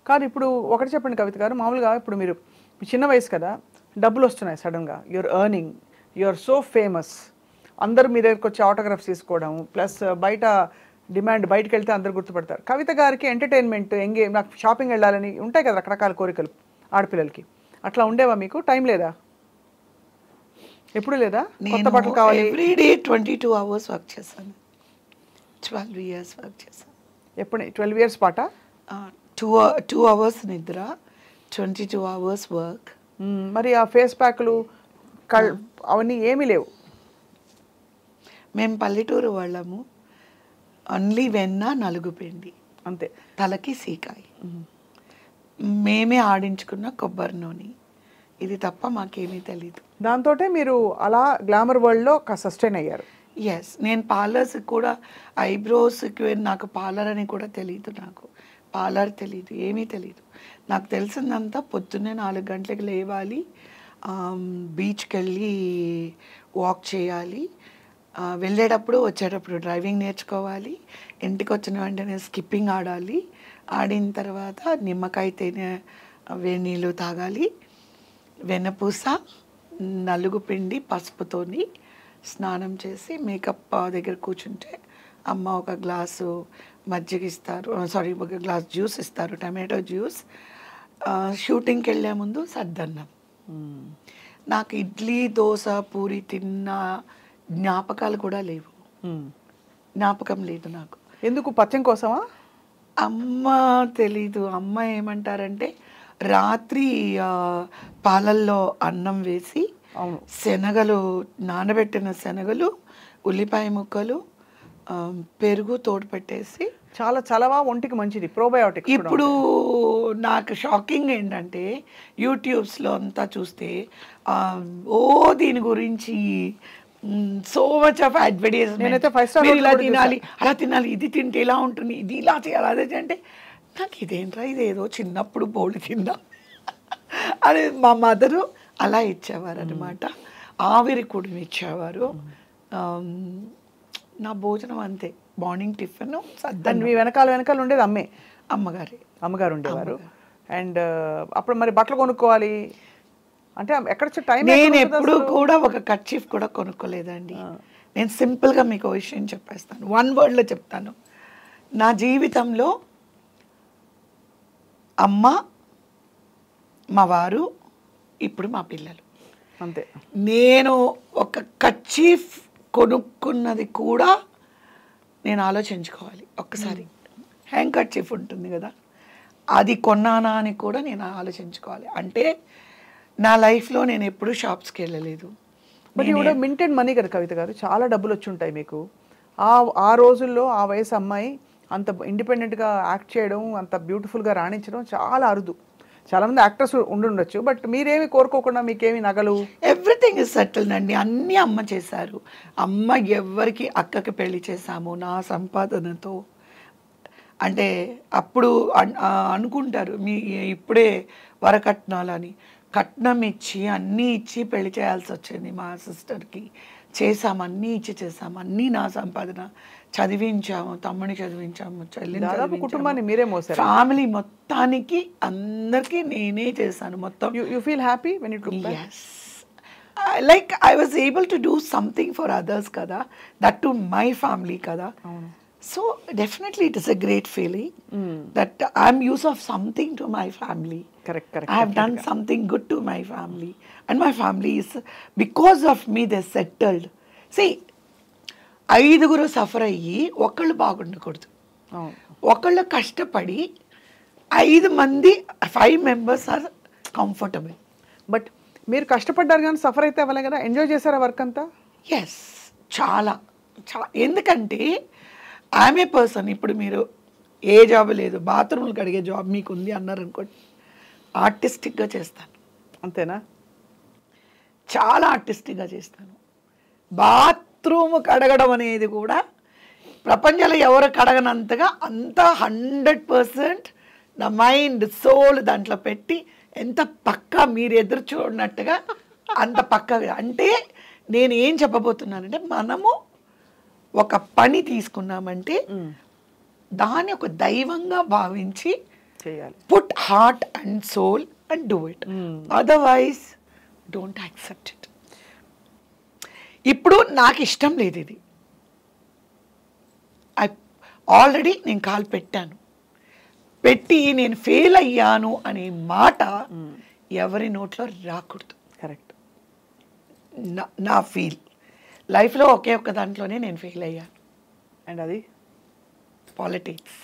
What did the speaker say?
కానీ ఇప్పుడు ఒకటి చెప్పండి కవిత గారు, మామూలుగా ఇప్పుడు మీరు చిన్న వయసు కదా, డబ్బులు వస్తున్నాయి సడన్గా, you're earning, you're so famous, అందరూ మీ దగ్గరకు వచ్చి ఆటోగ్రాఫ్స్ తీసుకోవడం, ప్లస్ బయట డిమాండ్, బయటకు వెళ్తే అందరు గుర్తుపడతారు. కవిత గారికి ఎంటర్టైన్మెంట్, నాకు షాపింగ్ వెళ్ళాలని ఉంటాయి కదా రకరకాల కోరికలు ఆడపిల్లలకి, అట్లా ఉండేవా మీకు? టైం లేదా? ఎప్పుడు లేదా? కొత్త బట్టలు కావాలి? ఎవ్రీడే 22 hours వర్క్ చేశాను, 12 years వర్క్ చేశాను. ఎప్పుడు 12 years పాట? 2 hours నిద్ర, 22 hours వర్క్. మరి ఆ ఫేస్ ప్యాక్లు అవన్నీ ఏమీ లేవు? మేము పల్లెటూరు వాళ్ళము, ఓన్లీ వెన్న, నలుగు పిండి అంతే, తలకి సీకాయ, మేమే ఆడించుకున్న కొబ్బరి నూనె, ఇది తప్ప మాకేమీ తెలీదు. దాంతో మీరు అలా గ్లామర్ వరల్డ్లో సస్టైన్ అయ్యారు. ఎస్, నేను పార్లర్స్ కూడా, ఐబ్రోస్కి నాకు పార్లర్ అని కూడా తెలియదు, నాకు పార్లర్ తెలీదు, ఏమీ తెలీదు. నాకు తెలిసిందంతా పొద్దున్నే 4 గంటలకు లేవాలి, బీచ్కి వెళ్ళి వాక్ చేయాలి, వెళ్ళేటప్పుడు వచ్చేటప్పుడు డ్రైవింగ్ నేర్చుకోవాలి, ఇంటికి వచ్చిన వెంటనే స్కిప్పింగ్ ఆడాలి, ఆడిన తర్వాత నిమ్మకాయ తేనె వేడి నీళ్ళు తాగాలి, వెన్నపూస, నలుగు పిండి, పసుపుతోని స్నానం చేసి మేకప్ దగ్గర కూర్చుంటే అమ్మ ఒక గ్లాసు మజ్జిగ ఇస్తారు, ఒక గ్లాస్ జ్యూస్ ఇస్తారు, టమాటో జ్యూస్. షూటింగ్కి వెళ్ళే ముందు సద్దన్నం. నాకు ఇడ్లీ, దోశ, పూరి తిన్న జ్ఞాపకాలు కూడా లేవు, జ్ఞాపకం లేదు నాకు. ఎందుకు? పథ్యం కోసమా? అమ్మ తెలీదు. అమ్మ ఏమంటారంటే, రాత్రి పాలల్లో అన్నం వేసి శనగలు, నానబెట్టిన శనగలు, ఉల్లిపాయ ముక్కలు, పెరుగు తోడు పెట్టేసి, చాలా చలవా, ఒంటికి మంచిది, ప్రోబయోటిక్. ఇప్పుడు నాకు షాకింగ్ ఏంటంటే, యూట్యూబ్స్లో అంతా చూస్తే దీని గురించి సో మచ్ ఆఫ్ అడ్వర్టైజ్మెంట్, ఇలా తినాలి, అలా తినాలి, ఇది తింటే ఇలా ఉంటుంది, ఇది ఇలా చేయాలి, అదే అంటే నాకు ఇదేంట్రా, ఇదేదో చిన్నప్పుడు బోళ్ళు తిందా అని మా మదరు అలా ఇచ్చేవారు అనమాట. ఆవిరి కూడా ఇచ్చేవారు. నా భోజనం అంతే, మార్నింగ్ టిఫిన్ సద్దన్నం. మీ వెనకాల ఉండేది అమ్మే? అమ్మగారు ఉండేవారు. అండ్ అప్పుడు మరి బట్టలు కొనుక్కోవాలి అంటే ఎక్కడ టైం? నేను ఎప్పుడు కూడా ఒక కర్చీఫ్ కూడా కొనుక్కోలేదండి. నేను సింపుల్గా మీకు ఒక విషయం చెప్పేస్తాను, 1 wordలో చెప్తాను. నా జీవితంలో అమ్మ, మా వారు, ఇప్పుడు మా పిల్లలు, అంతే. నేను ఒక కర్చీఫ్ కొనుక్కున్నది కూడా నేను ఆలోచించుకోవాలి ఒక్కసారి. హ్యాంగ్ కర్చీఫ్ ఉంటుంది కదా, అది కొన్నానా అని కూడా నేను ఆలోచించుకోవాలి. అంటే నా లైఫ్లో నేను ఎప్పుడూ షాప్స్కి వెళ్ళలేదు. బట్ ఇవి మింటెడ్ మనీ కదా కవిత గారు, చాలా డబ్బులు వచ్చి ఉంటాయి మీకు. ఆ రోజుల్లో ఆ వయసు అమ్మాయి అంత ఇండిపెండెంట్గా యాక్ట్ చేయడం, అంత బ్యూటిఫుల్గా రాణించడం చాలా అరుదు. చాలామంది యాక్టర్స్ ఉండొచ్చు, బట్ మీరేమి కోరుకోకుండా మీకేమి నగలు, ఎవ్రీథింగ్ ఇస్ సెటిల్డ్ అండి. అన్నీ అమ్మ చేశారు. అమ్మ ఎవరికి, అక్కకి పెళ్లి చేశాము నా సంపాదనతో. అంటే అప్పుడు అనుకుంటారు మీ ఇప్పుడే వరకట్నాలని, కట్నం ఇచ్చి అన్నీ ఇచ్చి పెళ్లి చేయాల్సి వచ్చింది మా సిస్టర్కి. చేసాము, అన్నీ ఇచ్చి చేసాము, అన్నీ నా సంపాదన. చదివించాము, తమ్ముని చదివించాము, చెల్లిని, కుటుంబాన్ని మీరే మోసారు. ఫ్యామిలీ మొత్తానికి అందరికీ నేనే చేశాను మొత్తం. You feel happy when you look back? yes, like I was able to do something for others kada, that to my family kada. So definitely it is a great feeling that I'm use of something to my family. Correct. I have done something good to my family, and my family is, because of me they settled. See, 5 suffer అయ్యి ఒకళ్ళు బాగుండకూడదు. ఒకళ్ళు కష్టపడి 5 members are comfortable. But మీరు కష్టపడ్డారు కానీ suffer అయితే అవ్వలే కదా, ఎంజాయ్ చేశారా వర్క్ అంతా? ఎస్, చాలా. ఎందుకంటే ఐఎమ్ ఏ పర్సన్, ఇప్పుడు మీరు ఏ జాబ్ లేదు, బాత్రూమ్లు కడిగే జాబ్ మీకు ఉంది అన్నారు అనుకోండి, ఆర్టిస్టిక్గా చేస్తాను. అంతేనా? చాలా ఆర్టిస్టిక్గా చేస్తాను. బాత్రూమ్ కడగడం అనేది కూడా ప్రపంచంలో ఎవరు కడగనంతగా, అంత 100% నా మైండ్, సోల్ దాంట్లో పెట్టి, ఎంత పక్కా మీరు ఎదురు చూడనట్టుగా అంత పక్కగా. అంటే నేను ఏం చెప్పబోతున్నానంటే, మనము ఒక పని తీసుకున్నామంటే దాన్ని ఒక దైవంగా భావించి చేయాలి. Put heart and soul and do it. Otherwise, don't accept it. ఇప్పుడు నాకు ఇష్టం లేదు ఇది. ఆల్రెడీ నేను కాలు పెట్టాను. పెట్టి నేను ఫెయిల్ అయ్యాను అనే మాట ఎవరి నోట్లో రాకూడదు. కరెక్ట్. నా ఫీల్ లైఫ్లో ఒకే ఒక్క దాంట్లోనే నేను ఫెయిల్ అయ్యాను. అండ్ అది పాలిటిక్స్.